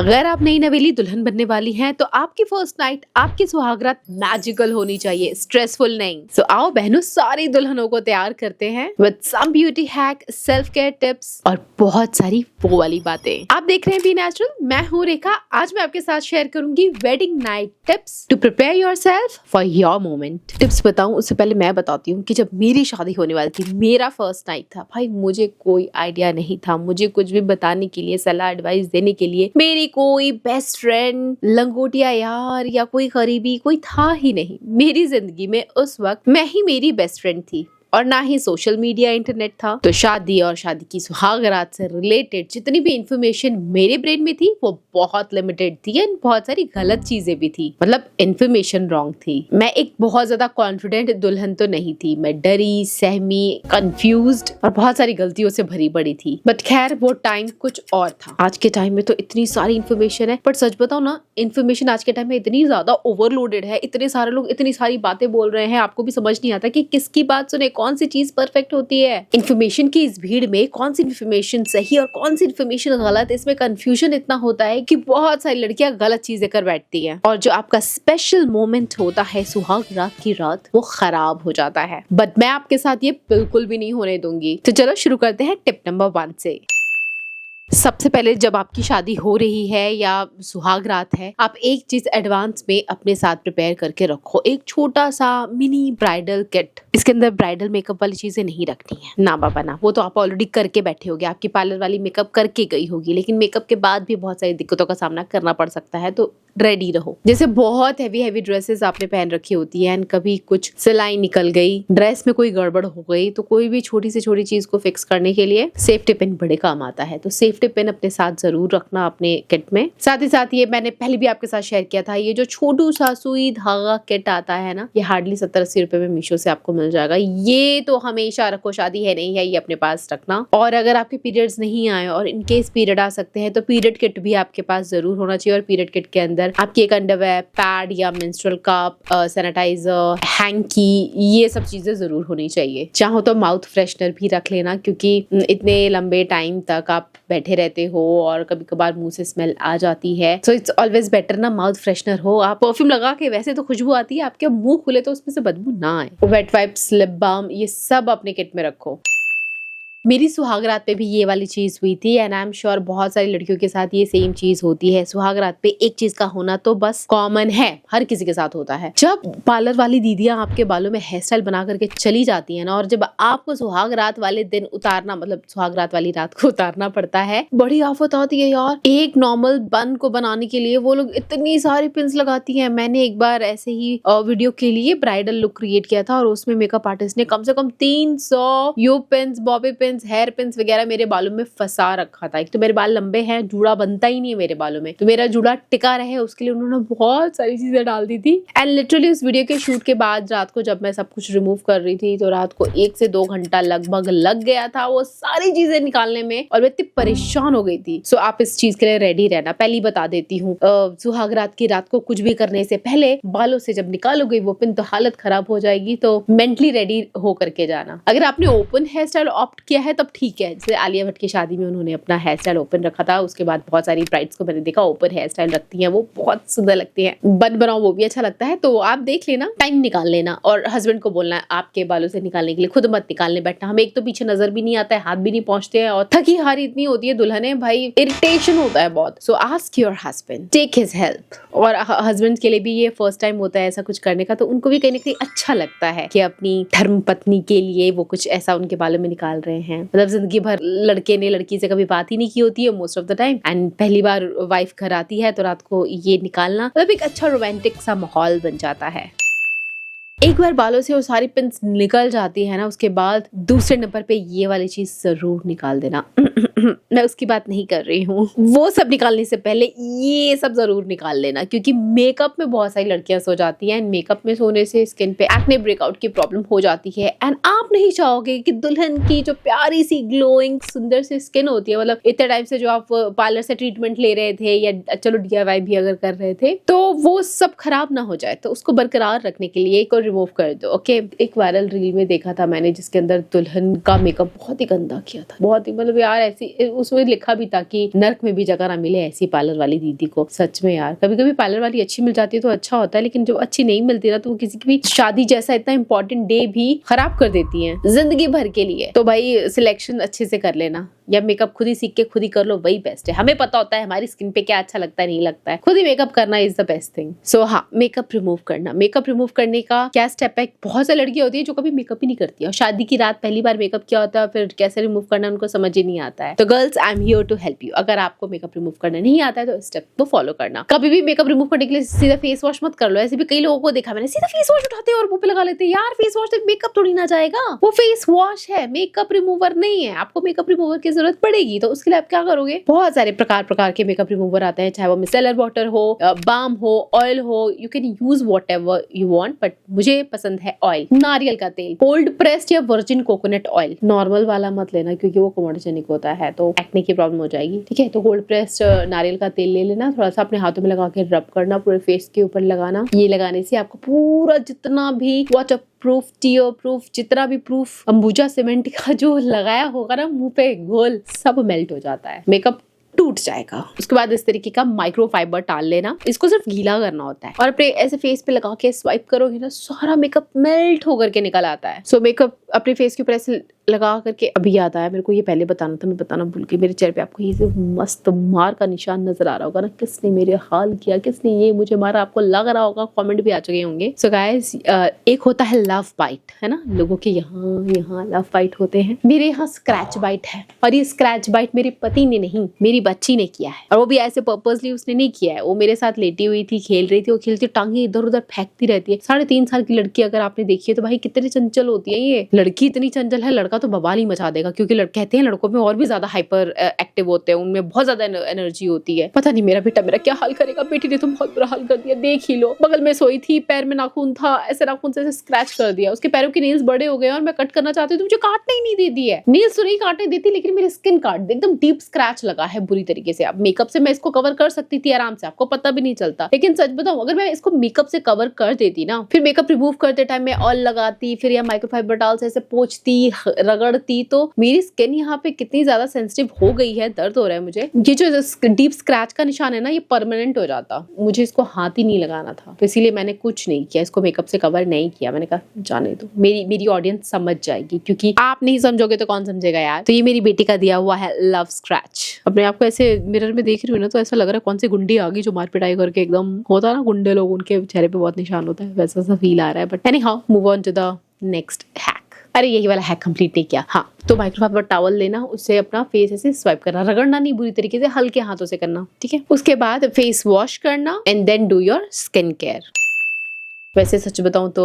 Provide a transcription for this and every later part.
अगर आप नई नवेली दुल्हन बनने वाली हैं तो आपकी फर्स्ट नाइट, आपकी सुहागरात मैजिकल होनी चाहिए, स्ट्रेसफुल नहीं। सो आओ बहनों, सारी दुल्हनों को तैयार करते हैं with some beauty hack, self care tips और बहुत सारी वो वाली बातें। आप देख रहे हैं बी नेचुरल, मैं हूँ रेखा। आज मैं आपके साथ शेयर करूंगी wedding night tips to prepare yourself for your moment. Tips बताऊं उससे पहले मैं बताती हूँ कि जब मेरी शादी होने वाली थी, मेरा फर्स्ट नाइट था, भाई मुझे कोई आइडिया नहीं था, मुझे कुछ भी बताने के लिए, सलाह एडवाइस देने के लिए मेरी कोई बेस्ट फ्रेंड, लंगोटिया यार या कोई करीबी कोई था ही नहीं। मेरी जिंदगी में उस वक्त मैं ही मेरी बेस्ट फ्रेंड थी और ना ही सोशल मीडिया, इंटरनेट था। तो शादी और शादी की सुहागरात से रिलेटेड जितनी भी इंफॉर्मेशन मेरे ब्रेन में थी वो बहुत लिमिटेड थी एंड बहुत सारी गलत चीजें भी थी, मतलब इंफॉर्मेशन रॉन्ग थी। मैं एक बहुत ज्यादा कॉन्फिडेंट दुल्हन तो नहीं थी, मैं डरी, सहमी, कंफ्यूज्ड और बहुत सारी गलतियों से भरी पड़ी थी। बट खैर वो टाइम कुछ और था। आज के टाइम में तो इतनी सारी इंफॉर्मेशन है, बट सच बताओ ना, इंफॉर्मेशन आज के टाइम में इतनी ज्यादा ओवरलोडेड है, इतने सारे लोग इतनी सारी बातें बोल रहे हैं, आपको भी समझ नहीं आता कि किसकी बात सुने, कौन सी चीज परफेक्ट होती है। इंफॉर्मेशन की इस भीड़ में कौन सी इंफॉर्मेशन सही और कौन सी इंफॉर्मेशन गलत, इसमें कंफ्यूजन इतना होता है कि बहुत सारी लड़कियां गलत चीजें कर बैठती हैं और जो आपका स्पेशल मोमेंट होता है सुहाग रात की रात, वो खराब हो जाता है। बट मैं आपके साथ ये बिल्कुल भी नहीं होने दूंगी। तो चलो शुरू करते हैं टिप नंबर 1 से। सबसे पहले जब आपकी शादी हो रही है या सुहाग रात है, आप एक चीज एडवांस में अपने साथ प्रिपेयर करके रखो, एक छोटा सा मिनी ब्राइडल किट। इसके अंदर ब्राइडल मेकअप वाली चीजें नहीं रखनी है, ना बाबा ना, वो तो आप ऑलरेडी करके बैठे होगे, आपकी पार्लर वाली मेकअप करके गई होगी, लेकिन मेकअप के बाद भी बहुत सारी दिक्कतों का सामना करना पड़ सकता है, तो रेडी रहो। जैसे बहुत हैवी ड्रेसेस आपने पहन रखी होती है एंड कभी कुछ सिलाई निकल गई, ड्रेस में कोई गड़बड़ हो गई, तो कोई भी छोटी से छोटी चीज को फिक्स करने के लिए सेफ्टी पिन बड़े काम आता है। तो सेफ्टी पिन अपने साथ जरूर रखना अपने किट में। साथ ही साथ ये मैंने पहले भी आपके साथ शेयर किया था, ये जो छोटू सा सुई धागा किट आता है ना, ये हार्डली 70-80 रुपए में मीशो से आपको मिल जाएगा। ये तो हमेशा रखो, शादी है नहीं है, ये अपने पास रखना। और अगर आपके पीरियड्स नहीं आए और इनकेस पीरियड आ सकते हैं, तो पीरियड किट भी आपके पास जरूर होना चाहिए। और पीरियड किट के अंदर आपकी एक अंडरवेयर, पैड या मेंस्ट्रुअल कप, सैनिटाइजर, हैंकी, ये सब चीजें जरूर होनी चाहिए। चाहो तो माउथ फ्रेशनर भी रख लेना, क्योंकि इतने लंबे टाइम तक आप बैठे रहते हो और कभी कभार मुंह से स्मेल आ जाती है। सो इट्स ऑलवेज बेटर ना माउथ फ्रेशनर हो। आप परफ्यूम लगा के, वैसे तो खुशबू आती है, आपके मुंह खुले तो उसमें से बदबू ना आए। वेट वाइप्स, लिप बाम, ये सब अपने किट में रखो। मेरी सुहागरात पे भी ये वाली चीज हुई थी एंड आई एम श्योर बहुत सारी लड़कियों के साथ ये सेम चीज होती है। सुहागरात पे एक चीज का होना तो बस कॉमन है, हर किसी के साथ होता है। जब पार्लर वाली दीदियां आपके बालों में हेयर स्टाइल बना करके चली जाती है ना, और जब आपको सुहागरात वाले दिन उतारना, मतलब सुहागरात वाली रात को उतारना पड़ता है, बड़ी आफत आती है यार। एक नॉर्मल बन को बनाने के लिए वो लोग इतनी सारी पिन्स लगाती है। मैंने एक बार ऐसे ही वीडियो के लिए ब्राइडल लुक क्रिएट किया था और उसमें मेकअप आर्टिस्ट ने कम से कम 300 U pins, bobby pins, hair pins वगैरह मेरे बालों में फंसा रखा था। एक तो मेरे बाल लंबे हैं, जूड़ा बनता ही नहीं है मेरे बालों में, तो मेरा जूड़ा टिका रहे उसके लिए उन्होंने बहुत सारी चीजें डाल दी थी। एंड लिटरली उस वीडियो के शूट के बाद रात को जब मैं सब कुछ रिमूव कर रही थी, तो रात को 1 से 2 घंटा लगभग लग गया था वो सारी चीजें निकालने में, और मैं इतनी परेशान हो गई थी। सो आप इस चीज के लिए रेडी रहना। पहले बता देती हूँ, सुहागरात की रात को कुछ भी करने से पहले बालों से जब निकालोगे वो पिन, तो हालत खराब हो जाएगी। तो मेंटली रेडी हो करके जाना। अगर आपने ओपन हेयर स्टाइल ऑप्ट किया है तब ठीक है, जैसे आलिया भट्ट की शादी में उन्होंने अपना हेयर स्टाइल ओपन रखा था। उसके बाद बहुत सारी ब्राइड्स को मैंने देखा ओपन हेयर स्टाइल रखती हैं, वो बहुत सुंदर लगती है। बन बनाओ वो भी अच्छा लगता है। तो आप देख लेना, टाइम निकाल लेना और हस्बैंड को बोलना है आपके बालों से निकालने के लिए, खुद मत निकालने बैठना। हमें एक तो पीछे नजर भी नहीं आता है, हाथ भी नहीं पहुंचते हैं, और थकी हारी इतनी होती है दुल्हने, भाई इरिटेशन होता है बहुत। So ask your husband, take his help. और हस्बैंड के लिए भी ये फर्स्ट टाइम होता है ऐसा कुछ करने का, तो उनको भी कहीं ना कहीं अच्छा लगता है कि अपनी धर्म पत्नी के लिए वो कुछ ऐसा उनके बालों में निकाल रहे हैं। मतलब जिंदगी भर लड़के ने लड़की से कभी बात ही नहीं की होती है most of the time, and पहली बार वाइफ घर आती है तो रात को ये निकालना, मतलब एक अच्छा रोमांटिक सा माहौल बन जाता है। एक बार बालों से वो सारी पिन्स निकल जाती है ना, उसके बाद दूसरे नंबर पे ये वाली चीज जरूर निकाल देना। मैं उसकी बात नहीं कर रही हूँ, वो सब निकालने से पहले ये सब जरूर निकाल लेना, क्योंकि मेकअप में बहुत सारी लड़कियां सो जाती हैं। मेकअप में सोने से स्किन पे एक्ने ब्रेकआउट की प्रॉब्लम हो जाती है एंड आप नहीं चाहोगे कि दुल्हन की जो प्यारी सी ग्लोइंग सुंदर सी स्किन होती है, मतलब इतने टाइम से जो आप पार्लर से ट्रीटमेंट ले रहे थे या चलो DIY भी अगर कर रहे थे, तो वो सब खराब ना हो जाए। तो उसको बरकरार रखने के लिए एक और रिमूव कर दो। ओके, एक वायरल रील में देखा था मैंने जिसके अंदर दुल्हन का मेकअप बहुत ही गंदा किया था, बहुत ही, मतलब यार ऐसी, उसमें लिखा भी था कि नर्क में भी जगह ना मिले ऐसी पार्लर वाली दीदी को। सच में यार, कभी कभी पार्लर वाली अच्छी मिल जाती है तो अच्छा होता है, लेकिन जो अच्छी नहीं मिलती ना तो वो किसी की भी शादी जैसा इतना इंपॉर्टेंट डे भी खराब कर देती है जिंदगी भर के लिए। तो भाई सिलेक्शन अच्छे से कर लेना, या मेकअप खुद ही सीख के खुद ही कर लो, वही बेस्ट है। हमें पता होता है हमारी स्किन पे क्या अच्छा लगता है नहीं लगता है, खुद ही मेकअप करना इज द बेस्ट थिंग। सो हाँ, मेकअप रिमूव करना, मेकअप रिमूव करने का क्या स्टेप है। बहुत सारी लड़कियां होती है जो कभी मेकअप ही नहीं करती है और शादी की रात पहली बार मेकअप किया होता है, फिर कैसे रिमूव करना उनको समझ ही नहीं आता है। तो girls, I am here to help you. अगर आपको मेकअप रिमूव करना नहीं आता है तो स्टेप को फॉलो करना। कभी भी मेकअप रिमूव करने के लिए सीधा फेस वॉश मत कर लो। ऐसे भी कई लोगों को देखा मैंने, सीधा फेस वॉश उठाते हैं और मुंह पे लगा लेते हैं। यार फेस वॉश से मेकअप थोड़ी ना जाएगा, वो फेस वॉश है, मेकअप रिमूवर नहीं है। आपको मेकअप रिमूवर की जरूरत पड़ेगी तो उसके लिए आप क्या करोगे, बहुत सारे प्रकार के मेकअप रिमूवर आते हैं, चाहे वो मिसेलर वाटर हो, बाम हो, ऑयल हो, you can use what ever you want, but मुझे पसंद है ऑयल, नारियल का तेल, कोल्ड प्रेस्ड या वर्जिन कोकोनट ऑयल। नॉर्मल वाला मत लेना क्योंकि वो कोमोडोजेनिक होता है तो एक्ने की प्रॉब्लम हो जाएगी, ठीक है। तो कोल्ड प्रेस्ड नारियल का तेल ले लेना, थोड़ा सा अपने हाथों में लगा के रब करना, पूरे फेस के ऊपर लगाना। ये लगाने से आपको पूरा जितना भी वाटर प्रूफ, टीयर प्रूफ, जितना भी प्रूफ अंबुजा सीमेंट का जो लगाया होगा ना मुंह पे घोल, सब मेल्ट हो जाता है, मेकअप टूट जाएगा। उसके बाद इस तरीके का माइक्रोफाइबर डाल लेना, इसको सिर्फ गीला करना होता है और अपने ऐसे फेस पे लगा के स्वाइप करोगे ना, सारा मेकअप मेल्ट होकर के निकल आता है। सो मेकअप अपने फेस के ऊपर ऐसे लगा करके, अभी याद आया मेरे को, ये पहले बताना था, मैं बताना भूल गई। मेरे चेहरे पे आपको ये मस्त मार का निशान नजर आ रहा होगा ना, किसने मेरे हाल किया, किसने ये मुझे मारा, आपको लग रहा होगा, कमेंट भी आ चुके होंगे। सो गाइस, एक होता है लव बाइट, है ना, लोगों के यहाँ लव बाइट होते हैं, मेरे यहाँ स्क्रैच बाइट है। और ये स्क्रैच बाइट मेरे पति ने नहीं, मेरी बच्ची ने किया है, और वो भी ऐसे पर्पसली उसने नहीं किया है। वो मेरे साथ लेटी हुई थी, खेल रही थी, वो खेलती टांगे इधर उधर फेंकती रहती है। 3.5 साल की लड़की अगर आपने देखी है तो भाई कितनी चंचल होती है ये लड़की, इतनी चंचल है, लड़का तो बवाल ही मचा देगा। क्योंकि कहते हैं लड़कों में और भी ज्यादा हाइपर एक्टिव होते हैं, उनमें बहुत ज्यादा एनर्जी होती है। पता नहीं मेरा बेटा मेरा क्या हाल करेगा, बेटी ने तो बहुत बुरा हाल कर दिया, देख ही लो। बगल में सोई थी, पैर में नाखून था, ऐसे नाखून से स्क्रैच कर दिया, उसके पैरों के नेल्स बड़े हो गए और मैं कट करना चाहती हूँ तो मुझे काटने ही नहीं देती है। नेल्स तो नहीं काटने देती लेकिन मेरी स्किन काट दे, एकदम डीप स्क्रैच लगा है बुरी तरीके से। अब मेकअप से मैं इसको कवर कर सकती थी आराम से, आपको पता भी नहीं चलता, लेकिन सच बताऊं अगर मैं इसको मेकअप से कवर कर देती ना, फिर मेकअप रिमूव करते टाइम में ऑयल लगाती, फिर या माइक्रोफाइबर डाल से ऐसे पोंछती रगड़ती, तो मेरी स्किन यहाँ पे कितनी ज्यादा सेंसिटिव हो गई है, दर्द हो रहा है मुझे। ये जो डीप स्क्रैच का निशान है ना, ये परमानेंट हो जाता, मुझे इसको हाथ ही नहीं लगाना था, तो इसीलिए मैंने कुछ नहीं किया, इसको मेकअप से कवर नहीं किया। मैंने कहा जाने दो, मेरी ऑडियंस समझ जाएगी, क्योंकि आप नहीं समझोगे तो कौन समझेगा यार। तो ये मेरी बेटी का दिया हुआ है लव स्क्रैच। अपने आप को ऐसे मिरर में देख रही हूँ ना तो ऐसा लग रहा है कौन सी गुंडी आ गई जो मार पिटाई करके, एकदम होता है ना गुंडे लोग, उनके चेहरे पे बहुत निशान होता है, वैसा सा फील आ रहा है। But anyhow, move on to the next hack. अरे यही वाला हैक कंप्लीट नहीं किया। हाँ, तो माइक्रोफाइबर टॉवल लेना, उससे अपना फेस ऐसे स्वाइप करना, रगड़ना नहीं, बुरी तरीके से हल्के हाथों से करना, ठीक है। उसके बाद फेस वॉश करना and then do your skin care. वैसे सच बताऊं तो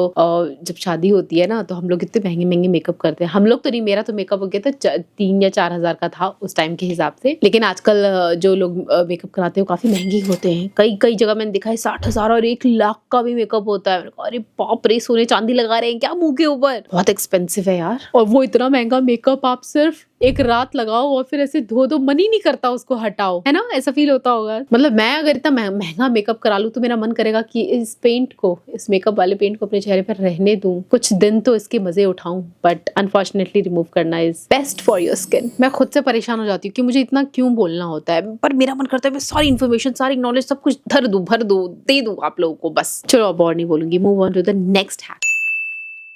जब शादी होती है ना तो हम लोग इतने महंगे मेकअप करते हैं। हम लोग तो नहीं, मेरा तो मेकअप हो गया था 3 या 4 हजार का था उस टाइम के हिसाब से, लेकिन आजकल जो लोग मेकअप कराते हैं वो काफी महंगे होते हैं। कई जगह मैंने देखा है 60,000 और 1 लाख का भी मेकअप होता है। अरे बाप रे, सोने चांदी लगा रहे हैं क्या मुंह के ऊपर, बहुत एक्सपेंसिव है यार। और वो इतना महंगा मेकअप आप सिर्फ एक रात लगाओ और फिर ऐसे धो मन ही नहीं करता उसको हटाओ, है ना, ऐसा फील होता होगा। मतलब मैं अगर इतना महंगा मेकअप करा लूं तो मेरा मन करेगा कि इस पेंट को, इस मेकअप वाले पेंट को अपने चेहरे पर रहने दूं, कुछ दिन तो इसके मजे उठाऊं, बट अनफॉर्चुनेटली रिमूव करना is best for your skin. मैं खुद से परेशान हो जाती हूँ कि मुझे इतना क्यों बोलना होता है, पर मेरा मन करता है मैं सारी इन्फॉर्मेशन, सारी नॉलेज, सब कुछ भर दूं, दे दूं आप लोगों को, बस। चलो अब और नहीं बोलूंगी, move on to the next hack.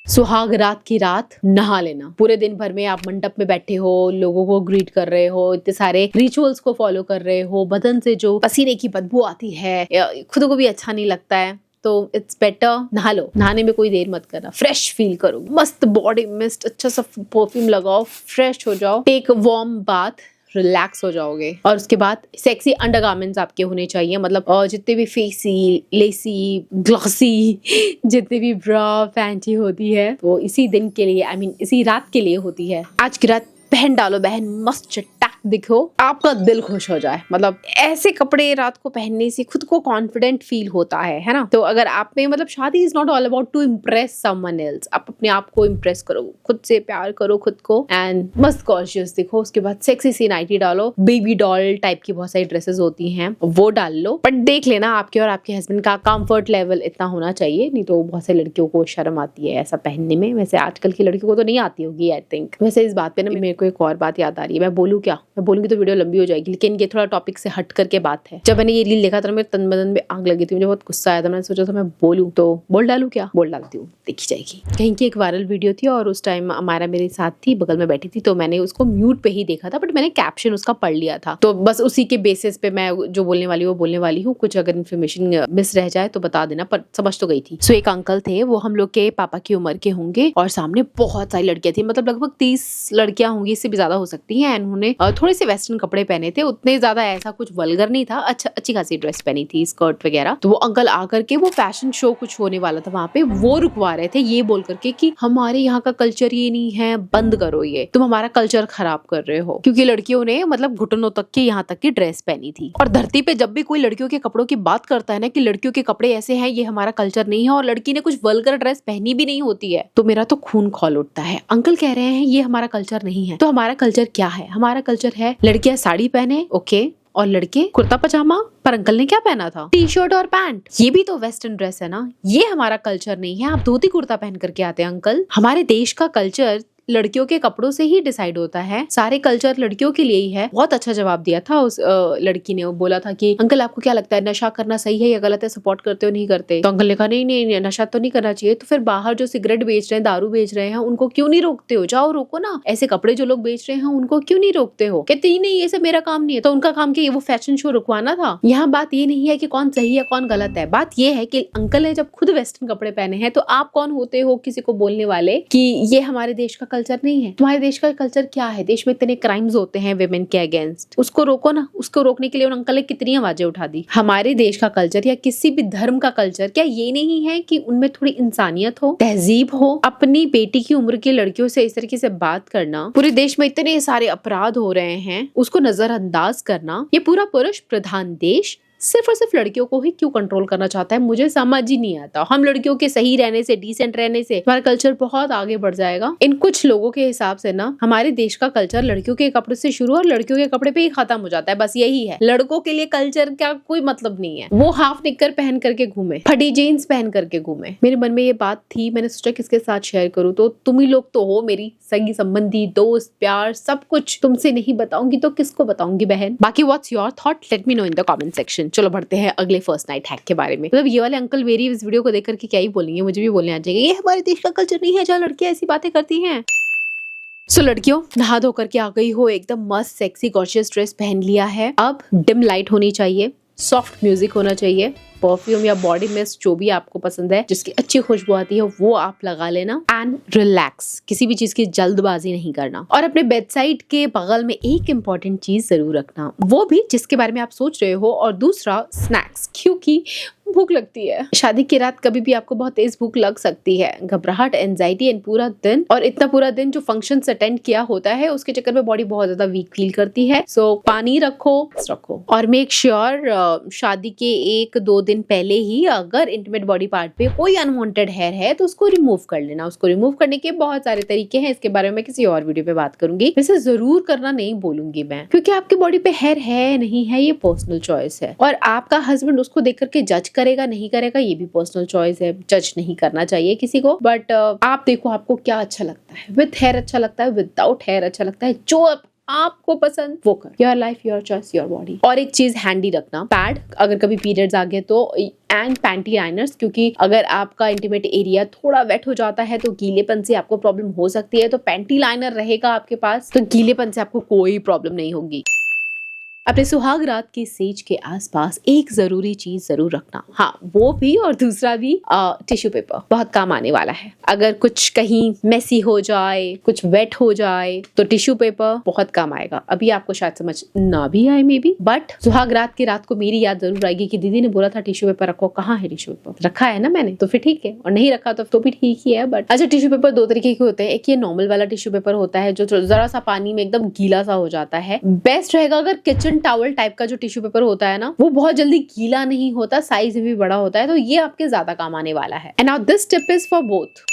सुहाग रात की रात नहा लेना। पूरे दिन भर में आप मंडप में बैठे हो, लोगों को ग्रीट कर रहे हो, इतने सारे रिचुअल्स को फॉलो कर रहे हो, बदन से जो पसीने की बदबू आती है, खुद को भी अच्छा नहीं लगता है, तो इट्स बेटर नहा लो। नहाने में कोई देर मत करना, फ्रेश फील करो, मस्त बॉडी मिस्ट, अच्छा सा परफ्यूम लगाओ, फ्रेश हो जाओ, टेक वार्म बाथ, रिलैक्स हो जाओगे। और उसके बाद सेक्सी अंडरगारमेंट्स आपके होने चाहिए, मतलब जितने भी फेसी, लेसी, ग्लॉसी, जितने भी ब्रा फैंसी होती है वो इसी दिन के लिए, इसी रात के लिए होती है। आज की रात पहन डालो बहन, मस्त चटाक दिखो, आपका दिल खुश हो जाए। मतलब ऐसे कपड़े रात को पहनने से खुद को कॉन्फिडेंट फील होता है ना। तो अगर आप में मतलब शादी is not all about to impress someone else, आप अपने आप को इम्प्रेस करो, खुद से प्यार करो खुद को एंड मस्त गॉर्जियस दिखो। उसके बाद सेक्सी सी नाइटी डालो, बेबी डॉल टाइप की बहुत सारी ड्रेसेस होती हैं वो डाल लो, बट देख लेना आपके और आपके हस्बैंड का कंफर्ट लेवल इतना होना चाहिए, नहीं तो बहुत सारी लड़कियों को शर्म आती है ऐसा पहनने में। वैसे आजकल की लड़कियों को तो नहीं आती होगी आई थिंक। वैसे इस बात पे ना मेरे को एक और बात याद आ रही है, मैं बोलूँ क्या, मैं बोलूंगी तो वीडियो लंबी हो जाएगी, लेकिन ये थोड़ा टॉपिक से हट करके बात है। जब मैंने ये रील देखा था मेरे तन बदन में आग लगी थी, मुझे बहुत गुस्सा आया था। मैंने सोचा था मैं बोलूँ तो बोल डालू क्या, बोल डालती हूँ, देखी जाएगी। कहीं की एक वायरल वीडियो थी और उस टाइम हमारा मेरे साथ थी, बगल में बैठी थी, तो मैंने उसको म्यूट पे ही देखा था, बट मैंने कैप्शन उसका पढ़ लिया था, तो बस उसी के बेसिस पे मैं जो बोलने वाली वो बोलने वाली हूँ। कुछ अगर इन्फॉर्मेशन मिस रह जाए तो बता देना, पर समझ तो गई थी। सो एक अंकल थे, वो हम लोग के पापा की उम्र के होंगे और सामने बहुत सारी लड़कियां थी, मतलब लगभग 30 लड़कियां होंगी, इससे भी ज्यादा हो सकती हैं। उन्होंने थोड़े से वेस्टर्न कपड़े पहने थे, उतने ज्यादा ऐसा कुछ वल्गर नहीं था, अच्छी खासी ड्रेस पहनी थी, स्कर्ट वगैरह। तो वो अंकल आकर के, वो फैशन शो कुछ होने वाला था वहां पे, वो रुकवा रहे थे ये बोल करके कि हमारे यहाँ का कल्चर ये नहीं है, बंद करो ये, तुम हमारा कल्चर खराब कर रहे हो। क्योंकि लड़कियों ने मतलब घुटनों तक की यहाँ तक की ड्रेस पहनी थी। और धरती पे जब भी कोई लड़कियों के कपड़ों की बात करता है ना कि लड़कियों के कपड़े ऐसे हैं, ये हमारा कल्चर नहीं है, और लड़की ने कुछ वल्गर ड्रेस पहनी भी नहीं होती है, तो मेरा तो खून खौल उठता है। अंकल कह रहे हैं ये हमारा कल्चर नहीं है, तो हमारा कल्चर क्या है? हमारा कल्चर है लड़कियां साड़ी पहने, ओके, और लड़के कुर्ता पजामा। पर अंकल ने क्या पहना था? टी शर्ट और पैंट। ये भी तो वेस्टर्न ड्रेस है ना, ये हमारा कल्चर नहीं है। आप धोती कुर्ता पहन करके आते हैं अंकल। हमारे देश का कल्चर लड़कियों के कपड़ों से ही डिसाइड होता है, सारे कल्चर लड़कियों के लिए ही है। बहुत अच्छा जवाब दिया था उस लड़की ने। वो बोला था कि अंकल आपको क्या लगता है नशा करना सही है या गलत है, सपोर्ट करते हो नहीं करते? तो अंकल ने कहा नहीं नहीं, नशा तो नहीं करना चाहिए। तो फिर बाहर जो सिगरेट बेच रहे हैं, दारू बेच रहे हैं, उनको क्यों नहीं रोकते हो? जाओ रोको ना। ऐसे कपड़े जो लोग बेच रहे हैं उनको क्यों नहीं रोकते हो? कहते नहीं ये सब मेरा काम नहीं है। तो उनका काम क्या, वो फैशन शो रुकवाना था? यहाँ बात ये नहीं है कि कौन सही है कौन गलत है, बात ये है कि अंकल ने जब खुद वेस्टर्न कपड़े पहने हैं, तो आप कौन होते हो किसी को बोलने वाले कि ये हमारे देश का कल्चर नहीं है? तुम्हारे देश का कल्चर क्या है? देश में इतने क्राइम्स होते हैं विमेन के अगेंस्ट, उसको रोको ना। उसको रोकने के लिए उन अंकल ने कितनी आवाजें उठा दी। हमारे देश का कल्चर या किसी भी धर्म का कल्चर क्या ये नहीं है कि उनमें थोड़ी इंसानियत हो, तहजीब हो? अपनी बेटी की उम्र की लड़कियों से इस तरीके से बात करना, पूरे देश में इतने सारे अपराध हो रहे हैं, उसको नजरअंदाज करना, ये पूरा पुरुष प्रधान देश सिर्फ और सिर्फ लड़कियों को ही क्यों कंट्रोल करना चाहता है? मुझे समझ ही नहीं आता। हम लड़कियों के सही रहने से, डिसेंट रहने से हमारा कल्चर बहुत आगे बढ़ जाएगा। इन कुछ लोगों के हिसाब से ना हमारे देश का कल्चर लड़कियों के कपड़े से शुरू और लड़कियों के कपड़े पे ही खत्म हो जाता है। बस यही है, लड़कों के लिए कल्चर का कोई मतलब नहीं है। वो हाफ निक्कर पहन करके घूमे, फटी जीन्स पहन करके घूमे। मेरे मन में ये बात थी, मैंने सोचा किसके साथ शेयर करूँ, तो तुम ही लोग तो हो मेरी सगी संबंधी, दोस्त, प्यार, सब कुछ। तुमसे नहीं बताऊंगी तो किसको बताऊंगी बहन? बाकी what's your thought, let me know in the comment section. चलो बढ़ते हैं अगले फर्स्ट नाइट हैक के बारे में। मतलब ये वाले अंकल मेरी इस वीडियो को देख करके क्या ही बोलेंगे, मुझे भी बोलने आ जाएंगे ये हमारे देश का कल्चर नहीं है जहाँ लड़कियां ऐसी बातें करती हैं। सो लड़कियों, नहा धो करके आ गई हो, एकदम मस्त सेक्सी गॉर्जियस ड्रेस पहन लिया है। अब डिम लाइट होनी चाहिए, सॉफ्ट म्यूजिक होना चाहिए, परफ्यूम या बॉडी मिस्ट जो भी आपको पसंद है, जिसकी अच्छी खुशबू आती है, वो आप लगा लेना एंड रिलैक्स। किसी भी चीज की जल्दबाजी नहीं करना। और अपने बेडसाइड के बगल में एक इम्पॉर्टेंट चीज जरूर रखना, वो भी जिसके बारे में आप सोच रहे हो, और दूसरा स्नैक्स, क्योंकि भूख लगती है। शादी की रात कभी भी आपको बहुत तेज भूख लग सकती है। घबराहट, एंजाइटी एंड पूरा दिन, और इतना पूरा दिन जो फंक्शन अटेंड किया होता है उसके चक्कर में बॉडी बहुत ज्यादा वीक फील करती है। सो पानी रखो और मेक श्योर शादी के 1-2 दिन पहले ही अगर इंटीमेट बॉडी पार्ट पे कोई अनवांटेड हेयर है तो उसको रिमूव कर लेना। उसको रिमूव करने के बहुत सारे तरीके हैं, इसके बारे में किसी और वीडियो पे बात करूंगी। वैसे जरूर करना नहीं बोलूंगी मैं, क्योंकि आपकी बॉडी पे हेयर है नहीं है ये पर्सनल चॉइस है, और आपका हस्बैंड उसको देख करके जज करेगा नहीं करेगा ये भी पर्सनल चॉइस है। जज नहीं करना चाहिए किसी को, बट आप देखो आपको क्या अच्छा लगता है, विद हेयर अच्छा लगता है, विदाउट हेयर अच्छा लगता है, जो आपको पसंद वो कर। Your life, your choice, your body. और एक चीज हैंडी रखना, पैड, अगर कभी पीरियड्स आ गए तो, एंड पैंटी लाइनर्स, क्योंकि अगर आपका इंटीमेट एरिया थोड़ा वेट हो जाता है तो गीलेपन से आपको प्रॉब्लम हो सकती है। तो पैंटी लाइनर रहेगा आपके पास तो गीलेपन से आपको कोई प्रॉब्लम नहीं होगी। अपने सुहाग रात की सेज के आसपास एक जरूरी चीज जरूर रखना, हाँ वो भी और दूसरा भी टिश्यू पेपर बहुत काम आने वाला है। अगर कुछ कहीं मेसी हो जाए, कुछ वेट हो जाए तो टिश्यू पेपर बहुत काम आएगा। अभी आपको शायद समझ ना भी आए मे बी, बट सुहाग रात की रात को मेरी याद जरूर आएगी कि दीदी ने बोला था टिश्यू पेपर रखो, कहाँ है टिश्यू पेपर? रखा है ना मैंने, तो फिर ठीक है, और नहीं रखा तो भी ठीक ही है। बट अच्छा, टिश्यू पेपर दो तरीके के होते हैं। एक ये नॉर्मल वाला टिश्यू पेपर होता है जो जरा सा पानी में एकदम गीला सा हो जाता है। बेस्ट रहेगा अगर किचन टॉवल टाइप का जो टिश्यू पेपर होता है ना, वो बहुत जल्दी गीला नहीं होता, साइज भी बड़ा होता है, तो ये आपके ज्यादा काम आने वाला है। And now this tip is for both.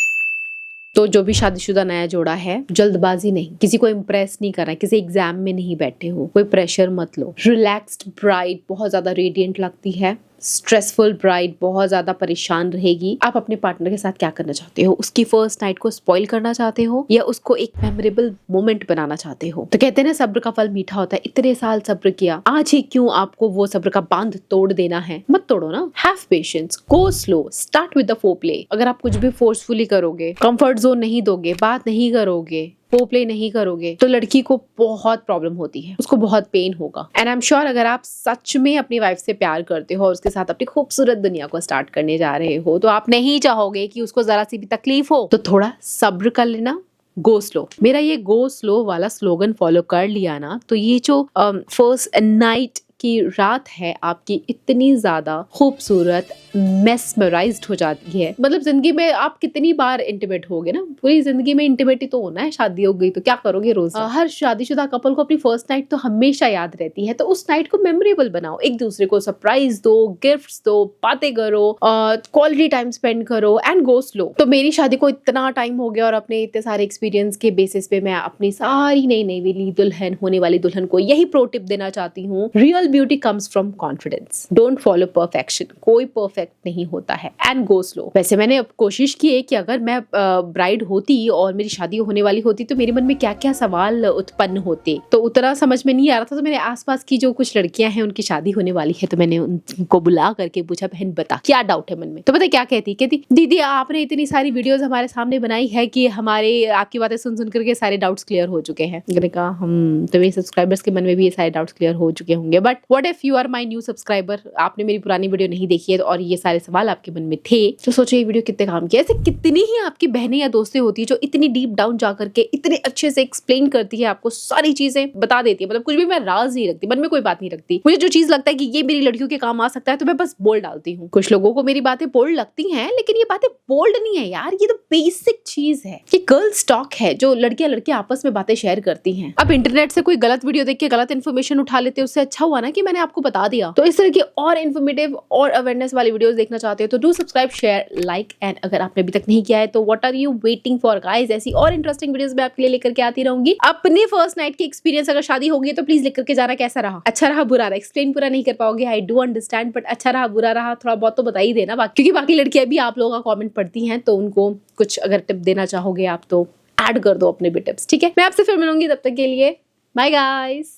तो जो भी शादीशुदा नया जोड़ा है, जल्दबाजी नहीं, किसी को इम्प्रेस नहीं करना है, किसी एग्जाम में नहीं बैठे हो, कोई प्रेशर मत लो। रिलैक्स्ड ब्राइड बहुत ज्यादा रेडिएंट लगती है, स्ट्रेसफुल ब्राइड बहुत ज्यादा परेशान रहेगी। आप अपने पार्टनर के साथ क्या करना चाहते हो? उसकी फर्स्ट नाइट को स्पॉइल करना चाहते हो या उसको एक मेमोरेबल मोमेंट बनाना चाहते हो? तो कहते हैं ना, सब्र का फल मीठा होता है। इतने साल सब्र किया, आज ही क्यों आपको वो सब्र का बांध तोड़ देना है? मत तोड़ो ना। Have patience, go slow, start with the foreplay. अगर आप कुछ भी फोर्सफुली करोगे, कंफर्ट जोन नहीं दोगे, बात नहीं करोगे, फोरप्ले नहीं करोगे, तो लड़की को बहुत प्रॉब्लम होती है, उसको बहुत पेन होगा। एंड आई एम श्योर अगर आप सच में अपनी वाइफ से प्यार करते हो और उसके साथ अपनी खूबसूरत दुनिया को स्टार्ट करने जा रहे हो, तो आप नहीं चाहोगे कि उसको जरा सी भी तकलीफ हो। तो थोड़ा सब्र कर लेना, गो स्लो। मेरा ये गो स्लो वाला स्लोगन फॉलो कर लिया ना, तो ये जो फर्स्ट नाइट की रात है आपकी इतनी ज्यादा खूबसूरत, मेस्मराइज्ड हो जाती है। मतलब जिंदगी में आप कितनी बार इंटीमेट होगे ना, पूरी जिंदगी में इंटीमेट ही तो होना है। शादी हो गई तो क्या करोगे रोज? हर शादीशुदा कपल को अपनी फर्स्ट नाइट तो हमेशा याद रहती है, तो उस नाइट को मेमोरेबल बनाओ। एक दूसरे को सरप्राइज दो, गिफ्ट्स दो, बातें करो, क्वालिटी टाइम स्पेंड करो एंड गो स्लो। तो मेरी शादी को इतना टाइम हो गया और अपने इतने सारे एक्सपीरियंस के बेसिस पे मैं अपनी सारी नई नई वाली दुल्हन, होने वाली दुल्हन को यही प्रो टिप देना चाहती हूँ। Real beauty comes from confidence. Don't follow perfection, कोई परफेक्ट नहीं होता है, एंड गो स्लो। वैसे मैंने अब कोशिश की है कि अगर मैं ब्राइड होती और मेरी शादी होने वाली होती तो मेरे मन में क्या क्या सवाल उत्पन्न होते, तो उतना समझ में नहीं आ रहा था। तो मेरे आसपास की जो कुछ लड़कियां हैं, उनकी शादी होने वाली है, तो मैंने उनको बुला करके पूछा, बहन बता क्या डाउट है मन में? तो पता क्या कहती दीदी आपने इतनी सारी वीडियोस हमारे सामने बनाई है कि हमारे आपकी बातें सुन सुन करके सारे डाउट्स क्लियर हो चुके हैं। मैंने कहा तो मेरे सब्सक्राइबर्स के मन में भी ये सारे डाउट्स क्लियर हो चुके होंगे, but what if you are my new subscriber, आपने मेरी पुरानी वीडियो नहीं देखी है और ये सारे सवाल आपके मन में थे, तो सोचो ये वीडियो कितने काम की। ऐसे कितनी ही आपकी बहनें या दोस्तें होती है जो इतनी डीप डाउन जा करके इतने अच्छे से एक्सप्लेन करती है, आपको सारी चीजें बता देती है। मतलब कुछ भी मैं राज नहीं रखती, मन में कोई बात नहीं रखती। मुझे जो चीज लगता है कि ये मेरी लड़कियों के काम आ सकता है तो मैं बस बोल डालती हूँ। कुछ लोगों को मेरी बातें बोल्ड लगती हैं, लेकिन ये बातें बोल्ड नहीं है यार, ये तो बेसिक चीज है कि गर्ल्स टॉक है जो लड़कियां लड़कियां आपस में बातें शेयर करती हैं। अब इंटरनेट से कोई गलत वीडियो देख के गलत इन्फॉर्मेशन उठा लेते, उससे अच्छा हुआ ना कि मैंने आपको बता दिया। तो इस तरह की और इन्फॉर्मेटिव और अवेयरनेस वाली वीडियोस देखना चाहते हो तो do subscribe, share, like, and अगर आपने अभी तक नहीं किया है तो what are you waiting for guys? ऐसी और इंटरेस्टिंग वीडियोस मैं आपके लिए लेकर के आती रहूंगी। अपने फर्स्ट नाइट की एक्सपीरियंस अगर शादी होगी तो प्लीज लिख करके जाना, कैसा रहा, अच्छा रहा, बुरा रहा। एक्सप्लेन पूरा नहीं कर पाओगे, आई डू अंडरस्टैंड, बट अच्छा रहा, बुरा रहा, थोड़ा बहुत तो बता ही देना, क्योंकि बाकी लड़कियां भी आप लोगों का कमेंट पढ़ती हैं, तो उनको कुछ अगर टिप देना चाहोगे आप तो ऐड कर दो अपने भी टिप्स, ठीक है? मैं आपसे फिर मिलूंगी, तब तक के लिए बाय गाइस।